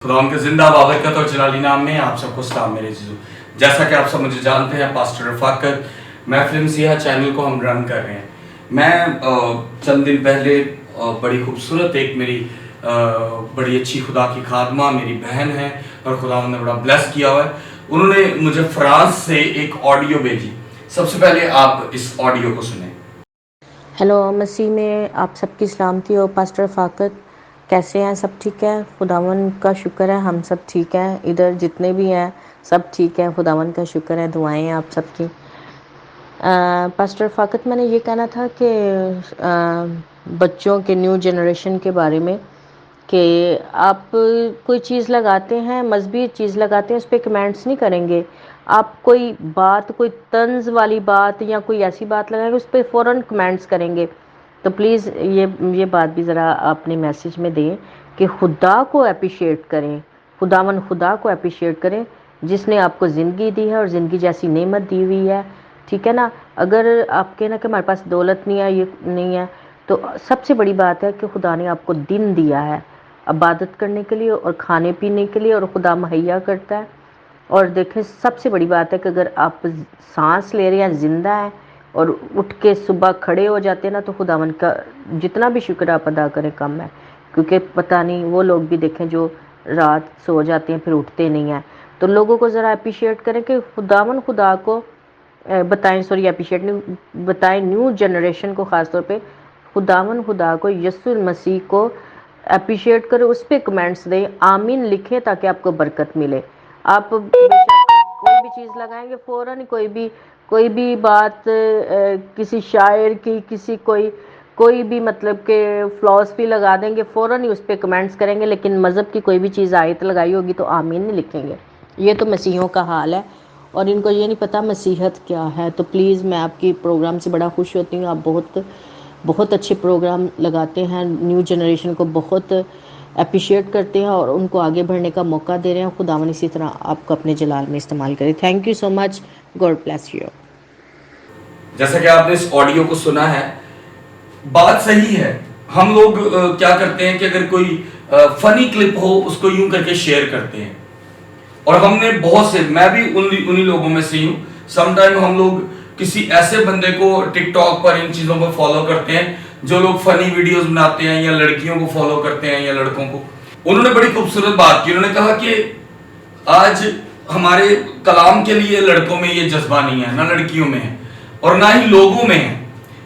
खुदा के जिंदा बाबरकत और जलाली नाम में आप सबको सलाम मेरे जीजू। जैसा कि आप सब मुझे जानते हैं, पास्टर रफाकत महफिल मसीहा चैनल को हम रन कर रहे हैं। मैं चंद दिन पहले बड़ी खूबसूरत एक मेरी बड़ी अच्छी खुदा की खादमा मेरी बहन है और खुदा ने बड़ा ब्लेस किया हुआ है। उन्होंने मुझे फ्रांस से एक ऑडियो भेजी। सबसे पहले आप इस ऑडियो को सुने। हेलो, मसीह में आप सबकी सलामती हो। पास्टर रफाकत कैसे हैं? सब ठीक है? खुदावन का शुक्र है, हम सब ठीक हैं। इधर जितने भी हैं सब ठीक है, खुदावन का शुक्र है। दुआएं हैं आप सबकी। पास्टर रफाकत, मैंने ये कहना था कि बच्चों के न्यू जनरेशन के बारे में कि आप कोई चीज़ लगाते हैं, मजहबी चीज़ लगाते हैं, उस पर कमेंट्स नहीं करेंगे। आप कोई बात, कोई तंज वाली बात या कोई ऐसी बात लगाएंगे, उस पर फ़ौरन कमेंट्स करेंगे। तो प्लीज़ ये बात भी ज़रा अपने मैसेज में दें कि खुदा को अप्रिशिएट करें, खुदा को अप्रिशिएट करें जिसने आपको ज़िंदगी दी है और ज़िंदगी जैसी नेमत दी हुई है। ठीक है ना? अगर आप कहना कि हमारे पास दौलत नहीं है, ये नहीं है, तो सबसे बड़ी बात है कि खुदा ने आपको दिन दिया है इबादत करने के लिए और खाने पीने के लिए, और खुदा मुहैया करता है। और देखें, सबसे बड़ी बात है कि अगर आप सांस ले रहे हैं, ज़िंदा हैं और उठ के सुबह खड़े हो जाते हैं ना, तो खुदावन का जितना भी शुक्र आप अदा करें कम है। क्योंकि पता नहीं, वो लोग भी देखें जो रात सो जाते हैं फिर उठते नहीं हैं। तो लोगों को ज़रा अप्रिशिएट करें कि खुदा को बताएं, सॉरी अप्रिशिएट नहीं बताएं, न्यू जनरेशन को ख़ास तौर पे खुदा को, यीशु मसीह को अप्रिशिएट करें, उस पर कमेंट्स दें, आमीन लिखें ताकि आपको बरकत मिले। आप कोई भी चीज़ लगाएंगे फ़ौरन कोई भी बात किसी शायर की, किसी कोई भी मतलब के फ़िलॉसफी लगा देंगे, फ़ौरन ही उस पर कमेंट्स करेंगे। लेकिन मज़हब की कोई भी चीज़ आयत लगाई होगी तो आमीन नहीं लिखेंगे। ये तो मसीहों का हाल है और इनको ये नहीं पता मसीहत क्या है। तो प्लीज़, मैं आपकी प्रोग्राम से बड़ा खुश होती हूँ। आप बहुत अच्छे प्रोग्राम लगाते हैं, न्यू जनरेशन को बहुत अप्रिशिएट करते हैं और उनको आगे बढ़ने का मौका दे रहे हैं। खुदावन इसी तरह आपको अपने जलाल में इस्तेमाल करे। Thank you so much, God bless you. जैसा कि आपने इस ऑडियो को सुना है, बात सही है। हम लोग क्या करते हैं कि अगर कोई फनी क्लिप हो उसको यूं करके शेयर करते हैं, और हमने बहुत से, मैं भी उन्हीं लोगों में से हूं। समटाइम हम लोग किसी ऐसे बंदे को टिकटॉक पर इन चीजों को फॉलो करते हैं जो लोग फनी वीडियोस बनाते हैं, या लड़कियों को फॉलो करते हैं या लड़कों को। उन्होंने बड़ी खूबसूरत बात की। उन्होंने कहा कि आज हमारे कलाम के लिए लड़कों में ये जज्बा नहीं है, ना लड़कियों में है और ना ही लोगों में है।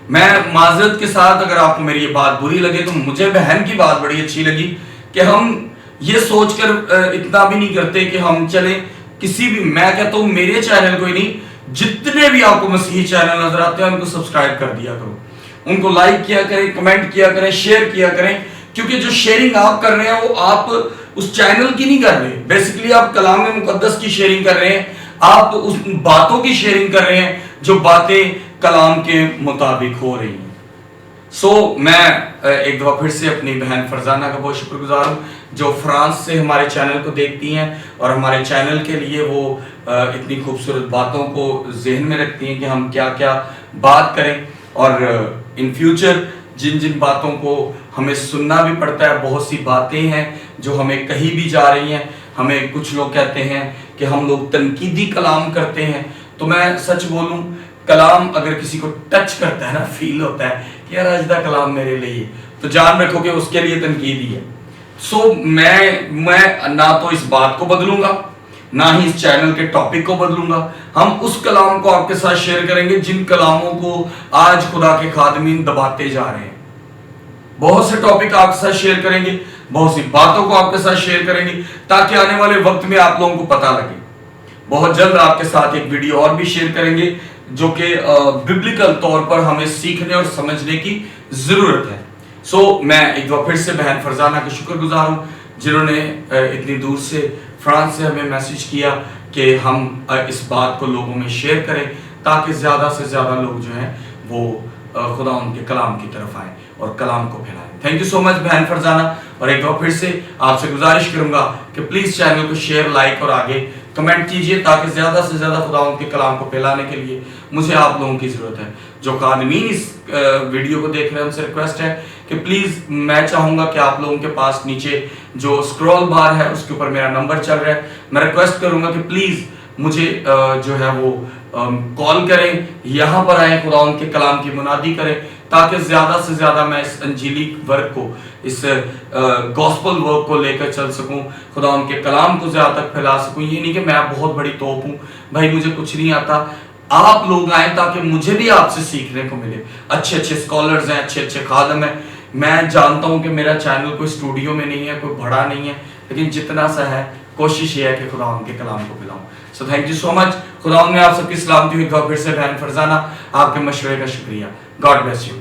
मैं माजरत के साथ, अगर आपको मेरी ये बात बुरी लगे, तो मुझे बहन की बात बड़ी अच्छी लगी कि हम ये सोचकर इतना भी नहीं करते कि हम चले किसी भी, मैं कहता हूं मेरे चैनल को ही नहीं, जितने भी आपको मसीही चैनल नजर आते हैं उनको सब्सक्राइब कर दिया करो, उनको लाइक किया करें, कमेंट किया करें, शेयर किया करें। क्योंकि जो शेयरिंग आप कर रहे हैं वो आप उस चैनल की नहीं कर रहे, बेसिकली आप कलाम मुकद्दस की शेयरिंग कर रहे हैं, आप उस बातों की शेयरिंग कर रहे हैं जो बातें कलाम के मुताबिक हो रही हैं। मैं एक दफा फिर से अपनी बहन फरजाना का बहुत शुक्रगुजार हूँ जो फ्रांस से हमारे चैनल को देखती हैं और हमारे चैनल के लिए वो इतनी खूबसूरत बातों को जहन में रखती हैं कि हम क्या क्या बात करें, और इन फ्यूचर जिन जिन बातों को हमें सुनना भी पड़ता है, बहुत सी बातें हैं जो हमें कहीं भी जा रही हैं। हमें कुछ लोग कहते हैं कि हम लोग तनकीदी कलाम करते हैं, तो मैं सच बोलूं, कलाम अगर किसी को टच करता है ना, फील होता है कि यार आज दा कलाम मेरे लिए, तो जान रखो कि उसके लिए तनकीदी है। मैं ना तो इस बात को बदलूंगा, ना ही इस चैनल के टॉपिक को बदलूंगा। हम उस कलाम को आपके साथ शेयर करेंगे जिन कलामों को आज खुदा के खादमीन दबाते जा रहे हैं। बहुत से टॉपिक आपके साथ शेयर करेंगे, बहुत सी बातों को आपके साथ शेयर करेंगे, ताकि आने वाले वक्त में आप लोगों को पता लगे। बहुत जल्द आपके साथ एक वीडियो और भी शेयर करेंगे जो कि बिब्लिकल तौर पर हमें सीखने और समझने की जरूरत है। मैं एक बार फिर से बहन फरजाना का शुक्रगुजार हूँ जिन्होंने इतनी दूर से, फ्रांस से हमें मैसेज किया कि हम इस बात को लोगों में शेयर करें ताकि ज़्यादा से ज़्यादा लोग जो हैं वो खुदा उनके कलाम की तरफ आएँ और कलाम को फैलाएं। थैंक यू सो मच बहन फरजाना। और एक बार फिर से आपसे गुजारिश करूंगा कि प्लीज़ चैनल को शेयर, लाइक और आगे कमेंट कीजिए ताकि ज़्यादा से ज़्यादा खुदा उनके कलाम को फैलाने के लिए मुझे आप लोगों की ज़रूरत है। जो खादमीन इस वीडियो को देख रहे हैं उनसे रिक्वेस्ट है कि प्लीज़, मैं चाहूँगा कि आप लोगों के पास नीचे جو اسکرول بار ہے اس کے اوپر میرا نمبر چل رہا ہے. میں ریکویسٹ کروں گا کہ پلیز مجھے جو ہے وہ کال کریں, یہاں پر آئیں, خدا ان کے کلام کی منادی کریں, تاکہ زیادہ سے زیادہ میں اس انجیلی ورک کو, اس گاسپل ورک کو لے کر چل سکوں, خدا ان کے کلام کو زیادہ تک پھیلا سکوں. یہ نہیں کہ میں بہت بڑی توپ ہوں, بھائی مجھے کچھ نہیں آتا. آپ لوگ آئیں تاکہ مجھے بھی آپ سے سیکھنے کو ملے. اچھے اچھے اسکالرز ہیں, اچھے اچھے خادم ہیں. میں جانتا ہوں کہ میرا چینل کوئی اسٹوڈیو میں نہیں ہے, کوئی بڑا نہیں ہے, لیکن جتنا سا ہے کوشش یہ ہے کہ خدا ان کے کلام کو پھیلاؤں. سو تھینک یو سو مچ. خدا نے آپ سب کی سلامتی ہوئی. پھر سے بہن فرزانہ آپ کے مشورے کا شکریہ. God bless you.